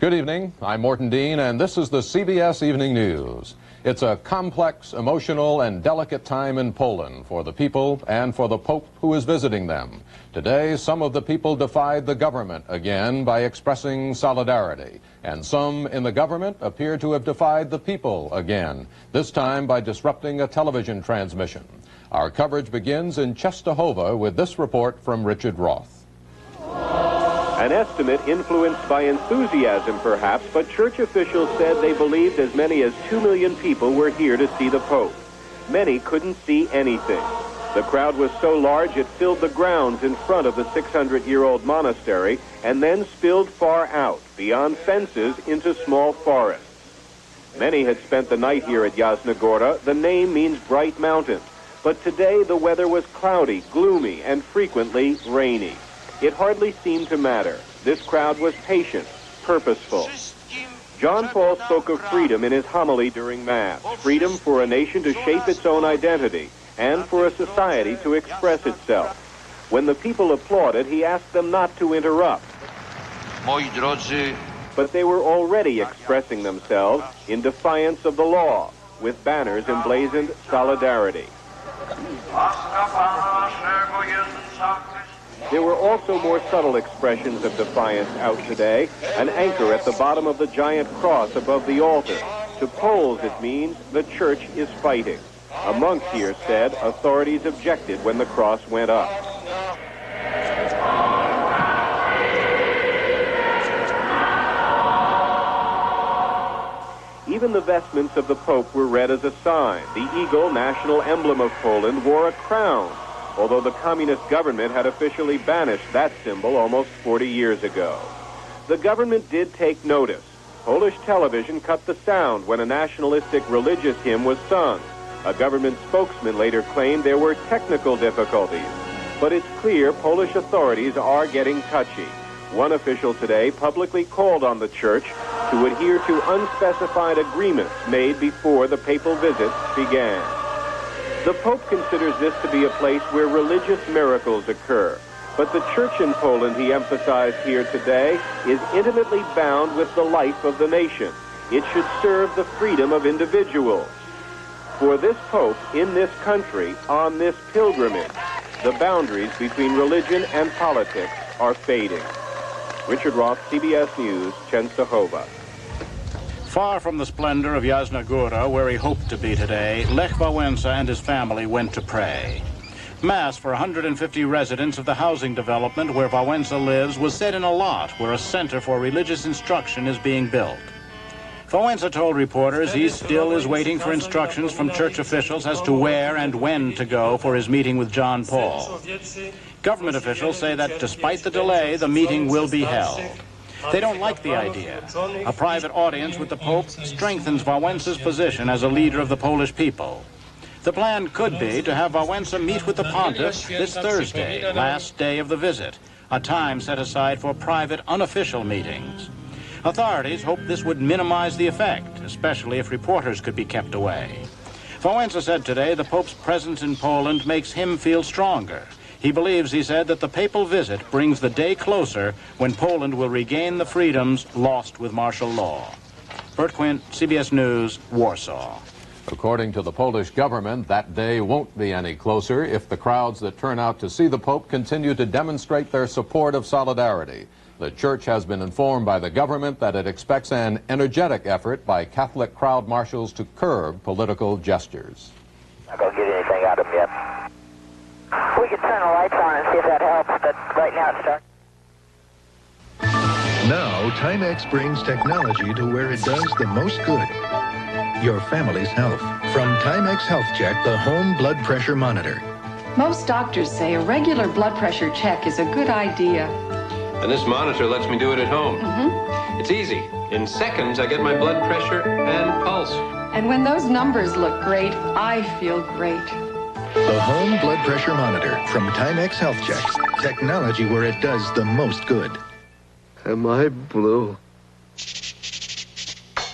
Good evening. I'm Morton Dean, and this is the CBS Evening News. It's a complex, emotional, and delicate time in Poland for the people and for the Pope who is visiting them. Today, some of the people defied the government again by expressing solidarity, and some in the government appear to have defied the people again, this time by disrupting a television transmission. Our coverage begins in Częstochowa with this report from Richard Roth. An estimate influenced by enthusiasm, perhaps, but church officials said they believed as many as 2 million people were here to see the Pope. Many couldn't see anything. The crowd was so large it filled the grounds in front of the 600-year-old monastery and then spilled far out, beyond fences, into small forests. Many had spent the night here at Jasna Góra. The name means bright mountain. But today the weather was cloudy, gloomy, and frequently rainy. It hardly seemed to matter. This crowd was patient, purposeful. John Paul spoke of freedom in his homily during Mass, freedom for a nation to shape its own identity and for a society to express itself. When the people applauded, he asked them not to interrupt. But they were already expressing themselves in defiance of the law, with banners emblazoned solidarity. There were also more subtle expressions of defiance out today. An anchor at the bottom of the giant cross above the altar. To Poles, it means the church is fighting. A monk here said authorities objected when the cross went up. Even the vestments of the Pope were read as a sign. The eagle, national emblem of Poland, wore a crown, although the communist government had officially banished that symbol almost 40 years ago. The government did take notice. Polish television cut the sound when a nationalistic religious hymn was sung. A government spokesman later claimed there were technical difficulties. But it's clear Polish authorities are getting touchy. One official today publicly called on the church to adhere to unspecified agreements made before the papal visit began. The Pope considers this to be a place where religious miracles occur. But the church in Poland, he emphasized here today, is intimately bound with the life of the nation. It should serve the freedom of individuals. For this Pope, in this country, on this pilgrimage, the boundaries between religion and politics are fading. Richard Roth, CBS News, Częstochowa. Far from the splendor of Jasna Góra, where he hoped to be today, Lech Wałęsa and his family went to pray. Mass for 150 residents of the housing development where Wałęsa lives was said in a lot where a center for religious instruction is being built. Wałęsa told reporters he still is waiting for instructions from church officials as to where and when to go for his meeting with John Paul. Government officials say that despite the delay, the meeting will be held. They don't like the idea. A private audience with the Pope strengthens Wałęsa's position as a leader of the Polish people. The plan could be to have Wałęsa meet with the pontiff this Thursday, last day of the visit, a time set aside for private, unofficial meetings. Authorities hope this would minimize the effect, especially if reporters could be kept away. Wałęsa said today the Pope's presence in Poland makes him feel stronger. He believes, he said, that the papal visit brings the day closer when Poland will regain the freedoms lost with martial law. Bert Quint, CBS News, Warsaw. According to the Polish government, that day won't be any closer if the crowds that turn out to see the Pope continue to demonstrate their support of solidarity. The church has been informed by the government that it expects an energetic effort by Catholic crowd marshals to curb political gestures. Not going to get anything out of them yet. We can turn the lights on and see if that helps, but right now it's dark. Now, Timex brings technology to where it does the most good. Your family's health. From Timex Health Check, the home blood pressure monitor. Most doctors say a regular blood pressure check is a good idea. And this monitor lets me do it at home. It's easy. In seconds, I get my blood pressure and pulse. And when those numbers look great, I feel great. The home blood pressure monitor from Timex Health Check. Technology where it does the most good. Am I blue?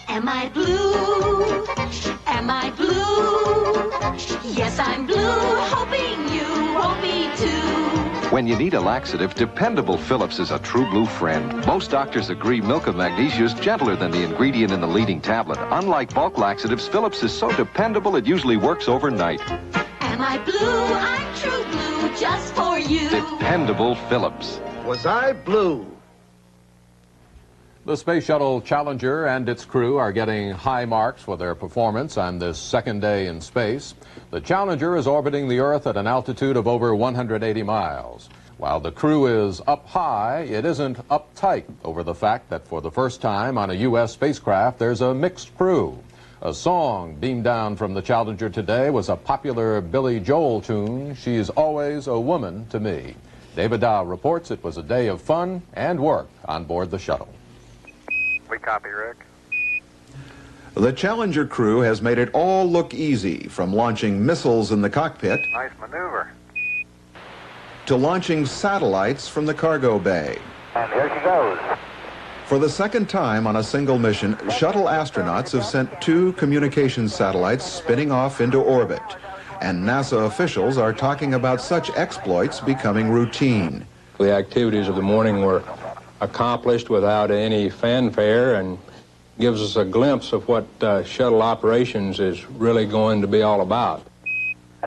Am I blue? Am I blue? Yes, I'm blue, hoping you won't be too. When you need a laxative, dependable Phillips is a true blue friend. Most doctors agree milk of magnesia is gentler than the ingredient in the leading tablet. Unlike bulk laxatives, Phillips is so dependable it usually works overnight. Am I blue? I'm true blue just for you. Dependable Phillips. Was I blue? The Space Shuttle Challenger and its crew are getting high marks for their performance on this second day in space. The Challenger is orbiting the Earth at an altitude of over 180 miles. While the crew is up high, it isn't uptight over the fact that for the first time on a U.S. spacecraft, there's a mixed crew. A song beamed down from the Challenger today was a popular Billy Joel tune, "She's Always a Woman to Me." David Dow reports it was a day of fun and work on board the shuttle. We copy, Rick. The Challenger crew has made it all look easy, from launching missiles in the cockpit Nice maneuver. to launching satellites from the cargo bay. And here she goes. For the second time on a single mission, shuttle astronauts have sent 2 communication satellites spinning off into orbit. And NASA officials are talking about such exploits becoming routine. The activities of the morning were accomplished without any fanfare and gives us a glimpse of what shuttle operations is really going to be all about.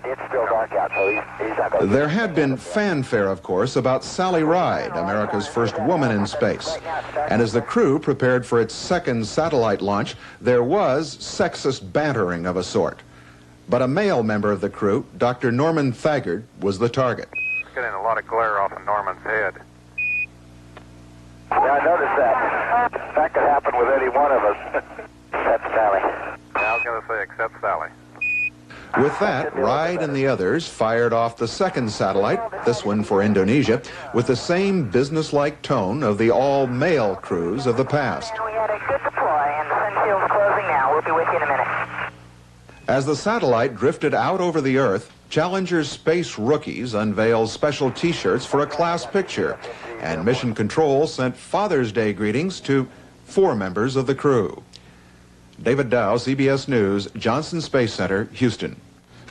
It's still dark out, so he's not going to... There had been fanfare, of course, about Sally Ride, America's first woman in space. And as the crew prepared for its second satellite launch, there was sexist bantering of a sort. But a male member of the crew, Dr. Norman Thagard, was the target. It's getting a lot of glare off of Norman's head. Yeah, I noticed that. That could happen with any one of us. Except Sally. Yeah, I was going to say, except Sally. With that, Ride and the others fired off the second satellite, this one for Indonesia, with the same businesslike tone of the all-male crews of the past. We had a good deploy, and the sun shield's closing now. We'll be with you in a minute. As the satellite drifted out over the Earth, Challenger's space rookies unveiled special T-shirts for a class picture, and Mission Control sent Father's Day greetings to 4 members of the crew. David Dow, CBS News, Johnson Space Center, Houston.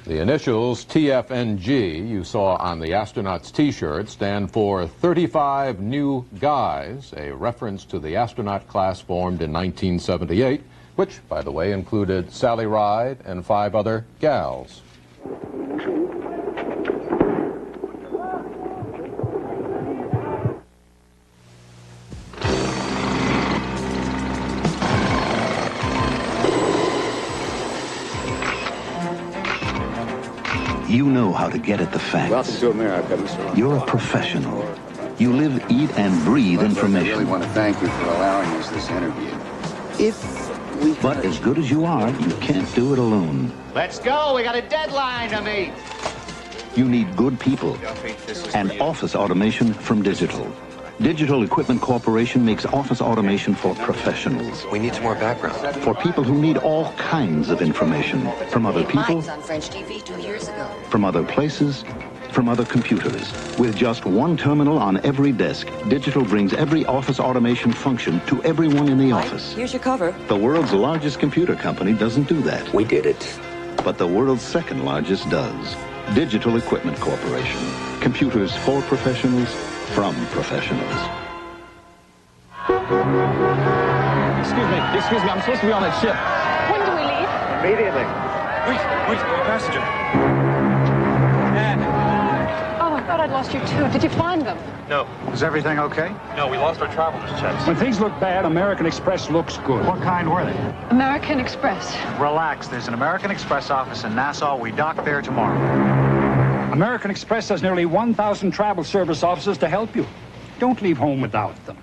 The initials TFNG you saw on the astronauts' T-shirts stand for 35 New Guys, a reference to the astronaut class formed in 1978, which, by the way, included Sally Ride and 5 other gals. You know how to get at the facts. Welcome to America, Mr. You're a professional. You live, eat, and breathe information. I really want to thank you for allowing us this interview. But as good as you are, you can't do it alone. Let's go. We got a deadline to meet. You need good people and office automation from Digital. Digital Equipment Corporation makes office automation for professionals. We need some more background. For people who need all kinds of information. From other people, on French TV 2 years ago. from other places, from other computers. With just one terminal on every desk, Digital brings every office automation function to everyone in the office. Here's your cover. The world's largest computer company doesn't do that. We did it. But the world's second largest does. Digital Equipment Corporation. Computers for professionals, from professionals. Excuse me, I'm supposed to be on that ship. When do we leave? Immediately. Wait, passenger. Anne. Oh, I thought I'd lost you too. Did you find them? No. Is everything okay? No, we lost our traveler's checks. When things look bad, American Express looks good. What kind were they? American Express. Relax. There's an American Express office in Nassau. We dock there tomorrow. American Express has nearly 1,000 travel service offices to help you. Don't leave home without them.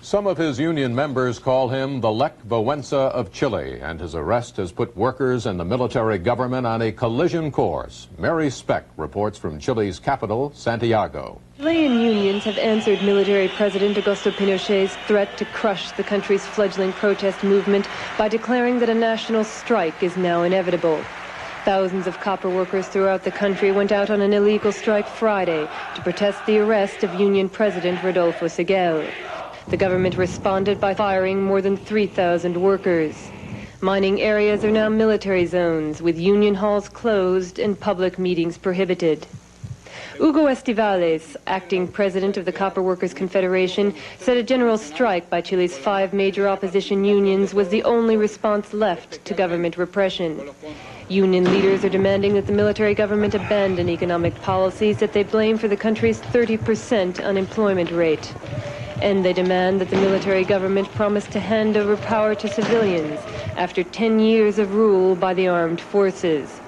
Some of his union members call him the Lech Wałęsa of Chile, and his arrest has put workers and the military government on a collision course. Mary Speck reports from Chile's capital, Santiago. Chilean unions have answered military President Augusto Pinochet's threat to crush the country's fledgling protest movement by declaring that a national strike is now inevitable. Thousands of copper workers throughout the country went out on an illegal strike Friday to protest the arrest of Union President Rodolfo Seguel. The government responded by firing more than 3,000 workers. Mining areas are now military zones, with union halls closed and public meetings prohibited. Hugo Estivales, acting president of the Copper Workers Confederation, said a general strike by Chile's 5 major opposition unions was the only response left to government repression. Union leaders are demanding that the military government abandon economic policies that they blame for the country's 30% unemployment rate. And they demand that the military government promise to hand over power to civilians after 10 years of rule by the armed forces.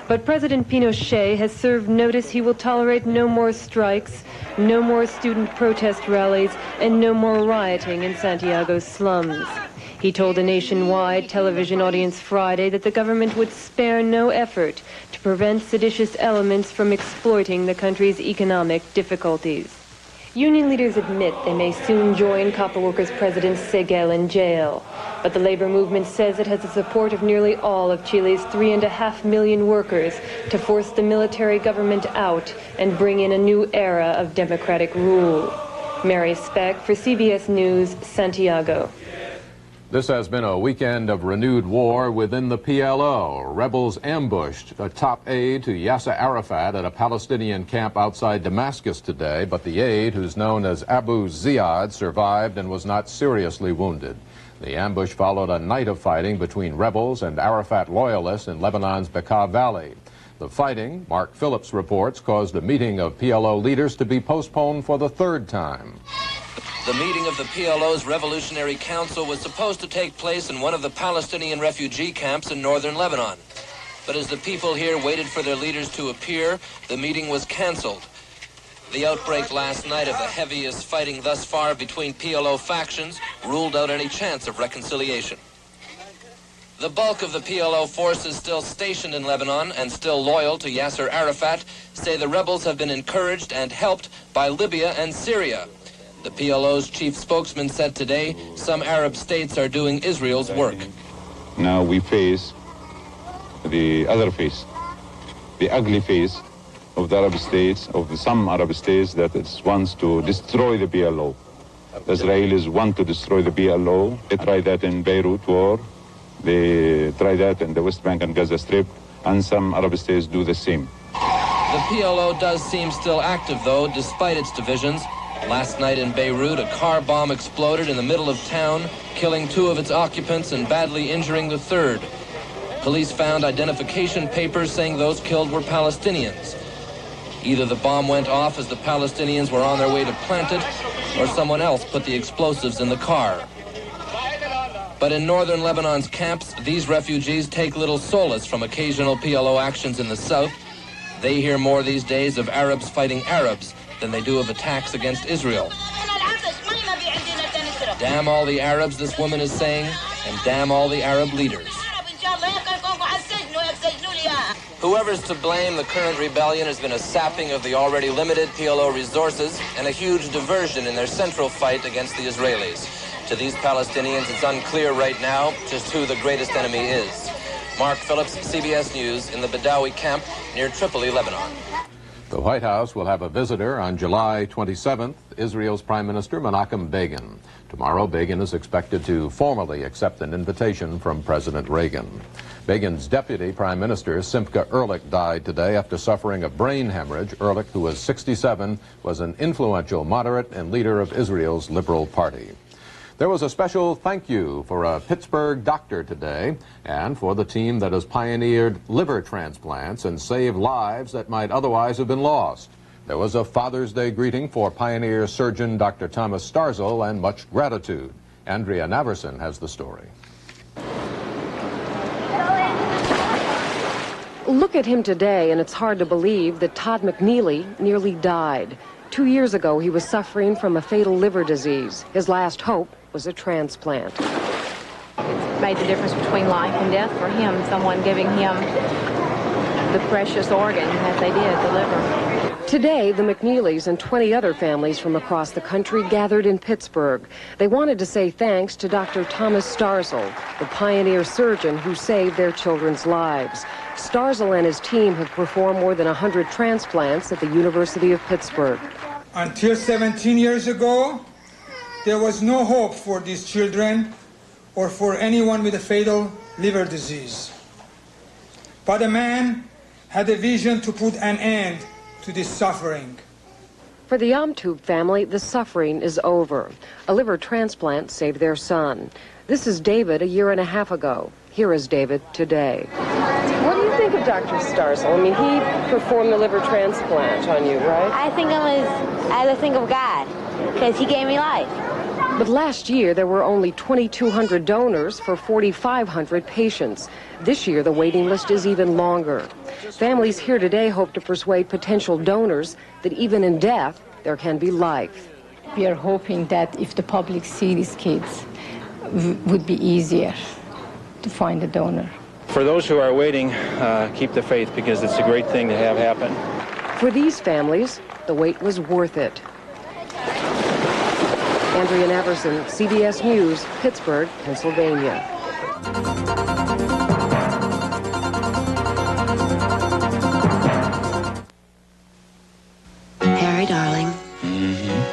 But President Pinochet has served notice he will tolerate no more strikes, no more student protest rallies, and no more rioting in Santiago's slums. He told a nationwide television audience Friday that the government would spare no effort to prevent seditious elements from exploiting the country's economic difficulties. Union leaders admit they may soon join Copper Workers President Seguel in jail. But the labor movement says it has the support of nearly all of Chile's 3.5 million workers to force the military government out and bring in a new era of democratic rule. Mary Speck for CBS News, Santiago. This has been a weekend of renewed war within the PLO. Rebels ambushed a top aide to Yasser Arafat at a Palestinian camp outside Damascus today, but the aide, who's known as Abu Ziad, survived and was not seriously wounded. The ambush followed a night of fighting between rebels and Arafat loyalists in Lebanon's Bekaa Valley. The fighting, Mark Phillips reports, caused a meeting of PLO leaders to be postponed for the 3rd time. The meeting of the PLO's Revolutionary Council was supposed to take place in one of the Palestinian refugee camps in northern Lebanon. But as the people here waited for their leaders to appear, the meeting was canceled. The outbreak last night of the heaviest fighting thus far between PLO factions ruled out any chance of reconciliation. The bulk of the PLO forces still stationed in Lebanon and still loyal to Yasser Arafat say the rebels have been encouraged and helped by Libya and Syria. The PLO's chief spokesman said today some Arab states are doing Israel's work. Now we face the other face, the ugly face of the Arab states, some Arab states that wants to destroy the PLO. The Israelis want to destroy the PLO. They tried that in Beirut war. They tried that in the West Bank and Gaza Strip, and some Arab states do the same. The PLO does seem still active, though, despite its divisions. Last night in Beirut, a car bomb exploded in the middle of town, killing 2 of its occupants and badly injuring the 3rd. Police found identification papers saying those killed were Palestinians. Either the bomb went off as the Palestinians were on their way to plant it, or someone else put the explosives in the car. But in northern Lebanon's camps, these refugees take little solace from occasional PLO actions in the south. They hear more these days of Arabs fighting Arabs than they do of attacks against Israel. Damn all the Arabs, this woman is saying, and damn all the Arab leaders. Whoever's to blame, the current rebellion has been a sapping of the already limited PLO resources and a huge diversion in their central fight against the Israelis. To these Palestinians, it's unclear right now just who the greatest enemy is. Mark Phillips, CBS News, in the Badawi camp near Tripoli, Lebanon. The White House will have a visitor on July 27th, Israel's Prime Minister Menachem Begin. Tomorrow, Begin is expected to formally accept an invitation from President Reagan. Begin's deputy prime minister, Simcha Ehrlich, died today after suffering a brain hemorrhage. Ehrlich, who was 67, was an influential moderate and leader of Israel's Liberal Party. There was a special thank you for a Pittsburgh doctor today and for the team that has pioneered liver transplants and saved lives that might otherwise have been lost. There was a Father's Day greeting for pioneer surgeon Dr. Thomas Starzl and much gratitude. Andrea Naverson has the story. Look at him today, and it's hard to believe that Todd McNeely nearly died. 2 years ago, he was suffering from a fatal liver disease. His last hope was a transplant. It's made the difference between life and death for him, someone giving him the precious organ that they did, the liver. Today, the McNeelys and 20 other families from across the country gathered in Pittsburgh. They wanted to say thanks to Dr. Thomas Starzl, the pioneer surgeon who saved their children's lives. Starzl and his team have performed more than 100 transplants at the University of Pittsburgh. Until 17 years ago, there was no hope for these children or for anyone with a fatal liver disease. But a man had a vision to put an end to this suffering. For the Yamtub family, the suffering is over. A liver transplant saved their son. This is David a year and a half ago. Here is David today. What do you think of Dr. Starzl? I mean, he performed the liver transplant on you, right? I think of God, because he gave me life. But last year, there were only 2,200 donors for 4,500 patients. This year, the waiting list is even longer. Families here today hope to persuade potential donors that even in death, there can be life. We are hoping that if the public see these kids, would be easier to find a donor. For those who are waiting, keep the faith, because it's a great thing to have happen. For these families, the wait was worth it. Andrea Naverson, CBS News, Pittsburgh, Pennsylvania. Harry, darling.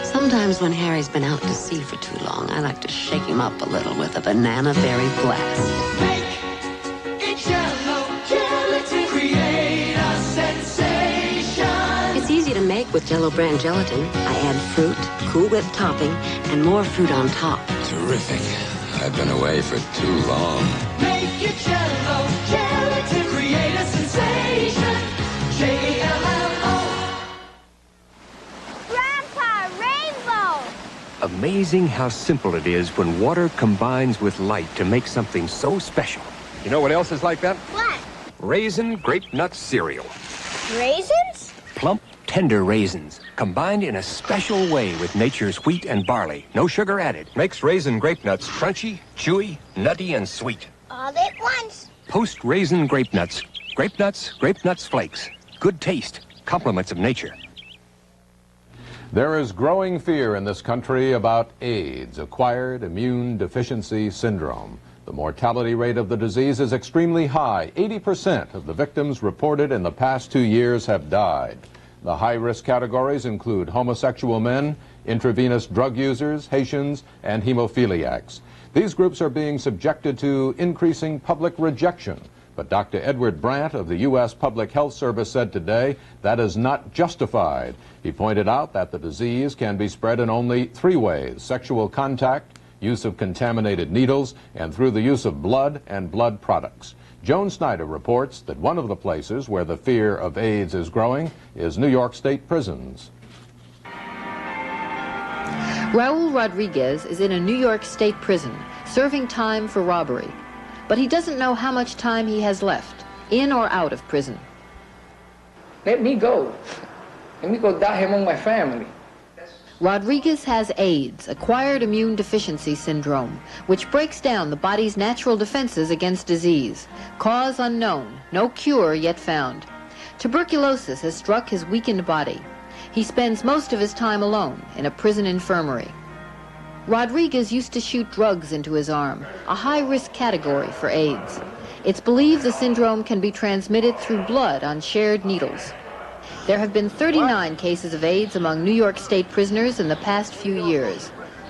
Sometimes when Harry's been out to sea for too long, I like to shake him up a little with a banana berry blast. Make it yellow gelatin, create a sensation. It's easy to make with Jell-O brand gelatin. I add fruit, Cool Whip topping, and more fruit on top. Terrific. I've been away for too long. Make it yellow gelatin, create a sensation. J-E-L-L-O. Grandpa, rainbow! Amazing how simple it is when water combines with light to make something so special. You know what else is like that? What? Raisin Grape Nut Cereal. Raisins? Plump, tender raisins, combined in a special way with nature's wheat and barley. No sugar added. Makes Raisin Grape Nuts crunchy, chewy, nutty, and sweet. All at once. Post Raisin Grape Nuts. Grape Nuts Flakes. Good taste. Compliments of nature. There is growing fear in this country about AIDS, acquired immune deficiency syndrome. The mortality rate of the disease is extremely high. 80% of the victims reported in the past 2 years have died. The high-risk categories include homosexual men, intravenous drug users, Haitians, and hemophiliacs. These groups are being subjected to increasing public rejection. But Dr. Edward Brandt of the U.S. Public Health Service said today that is not justified. He pointed out that the disease can be spread in only 3 ways: sexual contact, use of contaminated needles, and through the use of blood and blood products. Joan Snyder reports that one of the places where the fear of AIDS is growing is New York State prisons. Raul Rodriguez is in a New York State prison, serving time for robbery. But he doesn't know how much time he has left, in or out of prison. Let me go. Let me go die among my family. Rodriguez has AIDS, acquired immune deficiency syndrome, which breaks down the body's natural defenses against disease. Cause unknown, no cure yet found. Tuberculosis has struck his weakened body. He spends most of his time alone in a prison infirmary. Rodriguez used to shoot drugs into his arm, a high-risk category for AIDS. It's believed the syndrome can be transmitted through blood on shared needles. There have been 39 cases of AIDS among New York State prisoners in the past few years.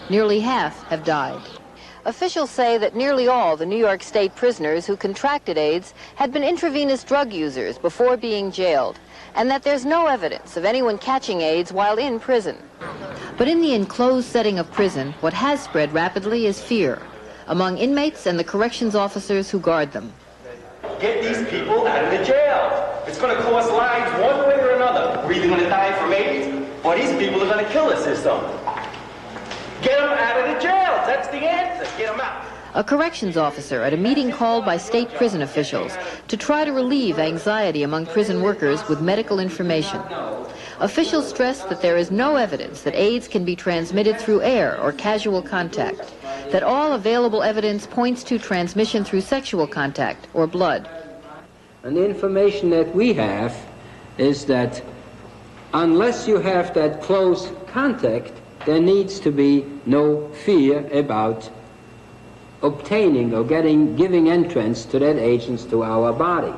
Nearly half have died. Officials say that nearly all the New York State prisoners who contracted AIDS had been intravenous drug users before being jailed, and that there's no evidence of anyone catching AIDS while in prison. But in the enclosed setting of prison, what has spread rapidly is fear among inmates and the corrections officers who guard them. Get these people out of the jail. It's going to cost lives one way or another. We're either going to die from AIDS, or these people are going to kill the system. Get them out of the jails. That's the answer. Get them out. A corrections officer at a meeting called by state prison officials to try to relieve anxiety among prison workers with medical information. Officials stress that there is no evidence that AIDS can be transmitted through air or casual contact, that all available evidence points to transmission through sexual contact or blood. And the information that we have is that unless you have that close contact, there needs to be no fear about obtaining or giving entrance to that agents to our body.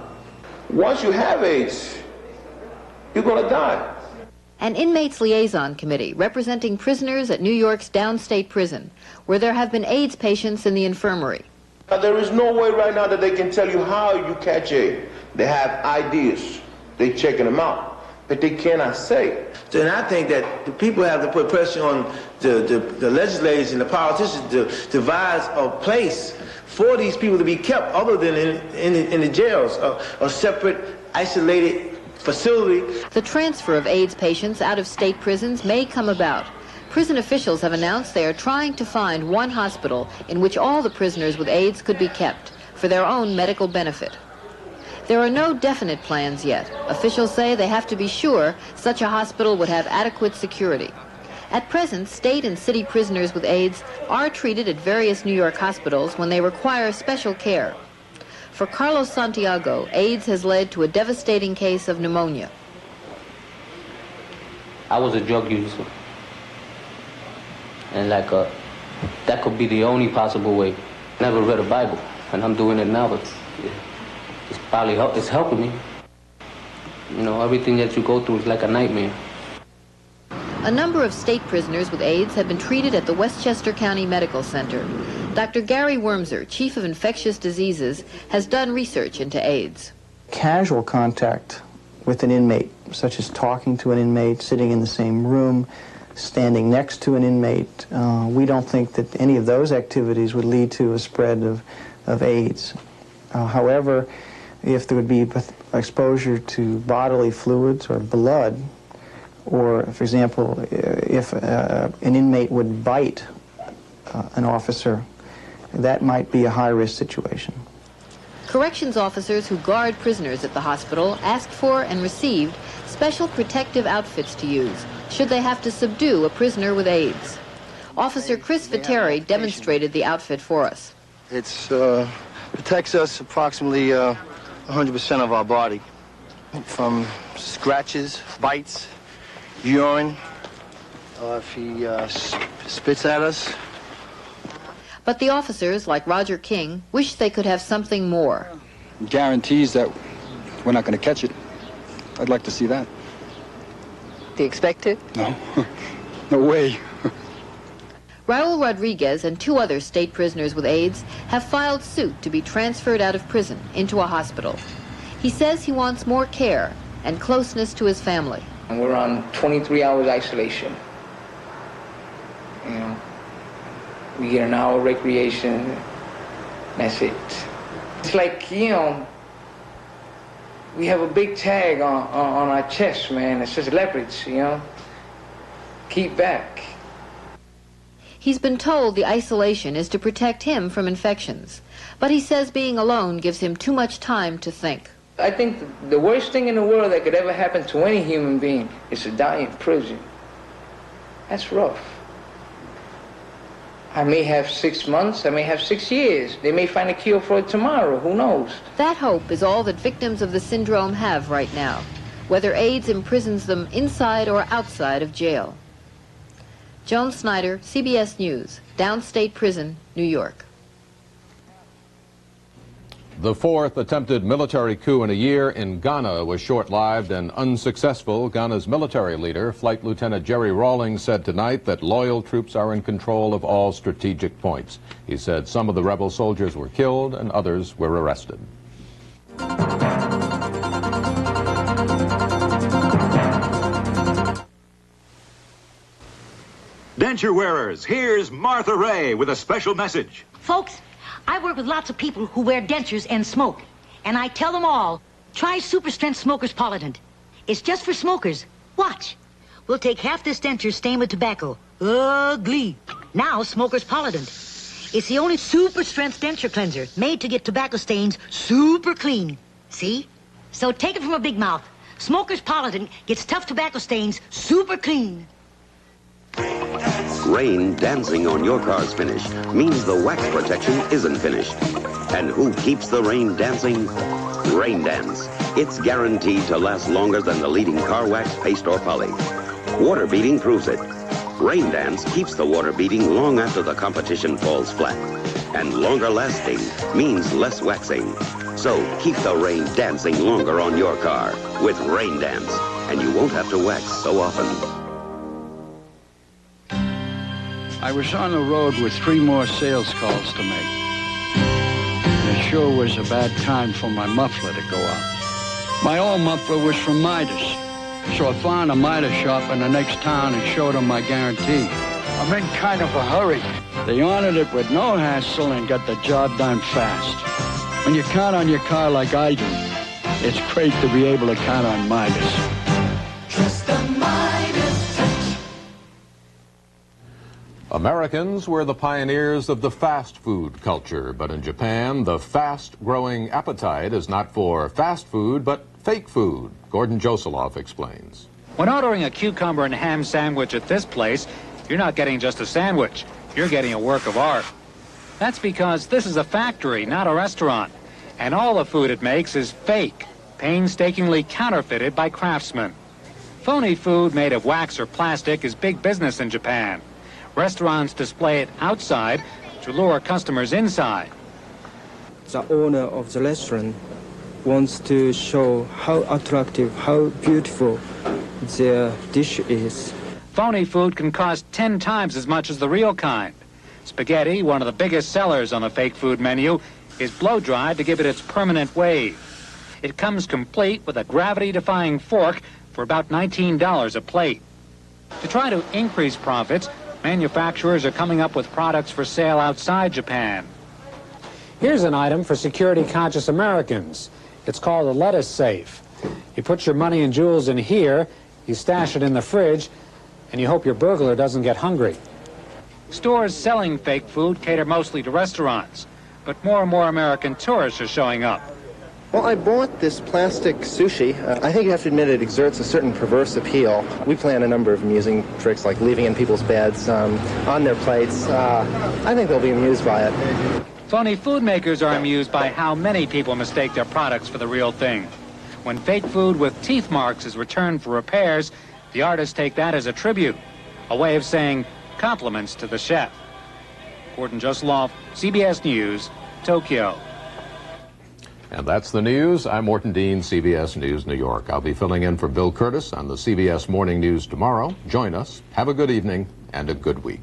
Once you have AIDS, you're going to die. An inmates liaison committee representing prisoners at New York's downstate prison, where there have been AIDS patients in the infirmary. There is no way right now that they can tell you how you catch AIDS. They have ideas. They're checking them out. but they cannot say. So, and I think that the people have to put pressure on the legislators and the politicians to devise a place for these people to be kept other than in the jails, a separate, isolated facility. The transfer of AIDS patients out of state prisons may come about. Prison officials have announced they are trying to find one hospital in which all the prisoners with AIDS could be kept for their own medical benefit. There are no definite plans yet. Officials say they have to be sure such a hospital would have adequate security. At present, state and city prisoners with AIDS are treated at various New York hospitals when they require special care. For Carlos Santiago, AIDS has led to a devastating case of pneumonia. I was a drug user. And that could be the only possible way. Never read a Bible, and I'm doing it now, but it's helping me. You know, everything that you go through is like a nightmare. A number of state prisoners with AIDS have been treated at the Westchester County Medical Center. Dr. Gary Wormser, Chief of Infectious Diseases, has done research into AIDS. Casual contact with an inmate, such as talking to an inmate, sitting in the same room, standing next to an inmate, we don't think that any of those activities would lead to a spread of AIDS. However, if there would be exposure to bodily fluids or blood, or, for example, if an inmate would bite an officer, that might be a high-risk situation. Corrections officers who guard prisoners at the hospital asked for and received special protective outfits to use should they have to subdue a prisoner with AIDS. Officer Chris Viteri demonstrated the outfit for us. It protects us approximately 100% of our body from scratches, bites, urine, if he spits at us. But the officers, like Roger King, wish they could have something more. Guarantees that we're not going to catch it. I'd like to see that. Do you expect it? No. No way. Raul Rodriguez and 2 other state prisoners with AIDS have filed suit to be transferred out of prison into a hospital. He says he wants more care and closeness to his family. And we're on 23 hours isolation. You know, we get an hour recreation, that's it. It's like, you know, we have a big tag on our chest, man. It says leverage, you know. Keep back. He's been told the isolation is to protect him from infections, but he says being alone gives him too much time to think. I think the worst thing in the world that could ever happen to any human being is to die in prison. That's rough. I may have 6 months, I may have 6 years. They may find a cure for it tomorrow, who knows? That hope is all that victims of the syndrome have right now, whether AIDS imprisons them inside or outside of jail. Joan Snyder, CBS News, Downstate Prison, New York. The 4th attempted military coup in a year in Ghana was short-lived and unsuccessful. Ghana's military leader, Flight Lieutenant Jerry Rawlings, said tonight that loyal troops are in control of all strategic points. He said some of the rebel soldiers were killed and others were arrested. Denture wearers, here's Martha Ray with a special message. Folks, I work with lots of people who wear dentures and smoke. And I tell them all, try Super Strength Smoker's Polident. It's just for smokers. Watch. We'll take half this denture stained with tobacco. Ugly. Now Smoker's Polident. It's the only super strength denture cleanser made to get tobacco stains super clean. See? So take it from a big mouth. Smoker's Polident gets tough tobacco stains super clean. Rain dancing on your car's finish means the wax protection isn't finished. And who keeps the rain dancing? Rain Dance. It's guaranteed to last longer than the leading car wax, paste, or poly. Water beading proves it. Rain Dance keeps the water beading long after the competition falls flat. And longer lasting means less waxing. So keep the rain dancing longer on your car with Rain Dance. And you won't have to wax so often. I was on the road with 3 more sales calls to make. And it sure was a bad time for my muffler to go out. My old muffler was from Midas. So I found a miter shop in the next town and showed them my guarantee. I'm in kind of a hurry. They honored it with no hassle and got the job done fast. When you count on your car like I do, it's great to be able to count on Midas. Trust the Midas touch. Americans were the pioneers of the fast food culture, but in Japan, the fast-growing appetite is not for fast food, but fake food. Gordon Josoloff explains. When ordering a cucumber and ham sandwich at this place, you're not getting just a sandwich. You're getting a work of art. That's because this is a factory, not a restaurant. And all the food it makes is fake, painstakingly counterfeited by craftsmen. Phony food made of wax or plastic is big business in Japan. Restaurants display it outside to lure customers inside. The owner of the restaurant wants to show how attractive, how beautiful their dish is. Phony food can cost 10 times as much as the real kind. Spaghetti, one of the biggest sellers on the fake food menu, is blow-dried to give it its permanent wave. It comes complete with a gravity-defying fork for about $19 a plate. To try to increase profits, manufacturers are coming up with products for sale outside Japan. Here's an item for security-conscious Americans. It's called a lettuce safe. You put your money and jewels in here, you stash it in the fridge, and you hope your burglar doesn't get hungry. Stores selling fake food cater mostly to restaurants, but more and more American tourists are showing up. Well, I bought this plastic sushi. I think you have to admit it exerts a certain perverse appeal. We plan a number of amusing tricks, like leaving in people's beds, on their plates. I think they'll be amused by it. Phony food makers are amused by how many people mistake their products for the real thing. When fake food with teeth marks is returned for repairs, the artists take that as a tribute, a way of saying compliments to the chef. Gordon Josoloff, CBS News, Tokyo. And that's the news. I'm Morton Dean, CBS News, New York. I'll be filling in for Bill Curtis on the CBS Morning News tomorrow. Join us. Have a good evening and a good week.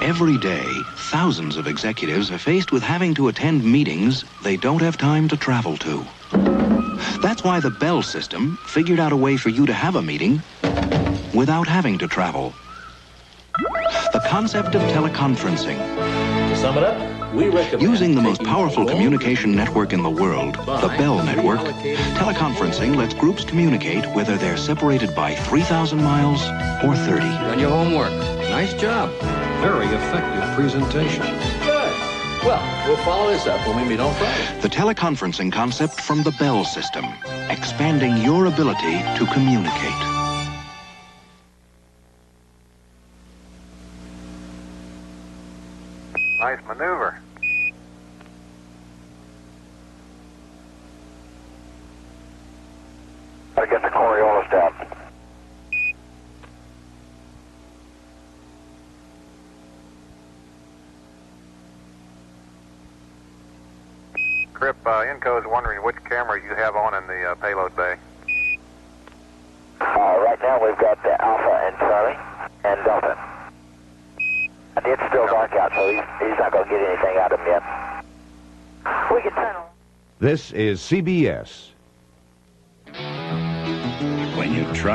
Every day, thousands of executives are faced with having to attend meetings they don't have time to travel to. That's why the Bell system figured out a way for you to have a meeting without having to travel. The concept of teleconferencing. To sum it up, we recommend using the most powerful communication network in the world, the Bell network, teleconferencing lets groups communicate whether they're separated by 3,000 miles or 30. Done your homework. Nice job. Very effective presentation. Good. Well, we'll follow this up when we meet on Friday. The teleconferencing concept from the Bell system, expanding your ability to communicate. Nice maneuver. Gotta get the Coriolis down. Crip, Inco's wondering which camera you have on in the payload bay. Right now we've got Alpha and Charlie and Delta. And it's still dark out, so he's not going to get anything out of him yet. We can turn on. This is CBS. When you try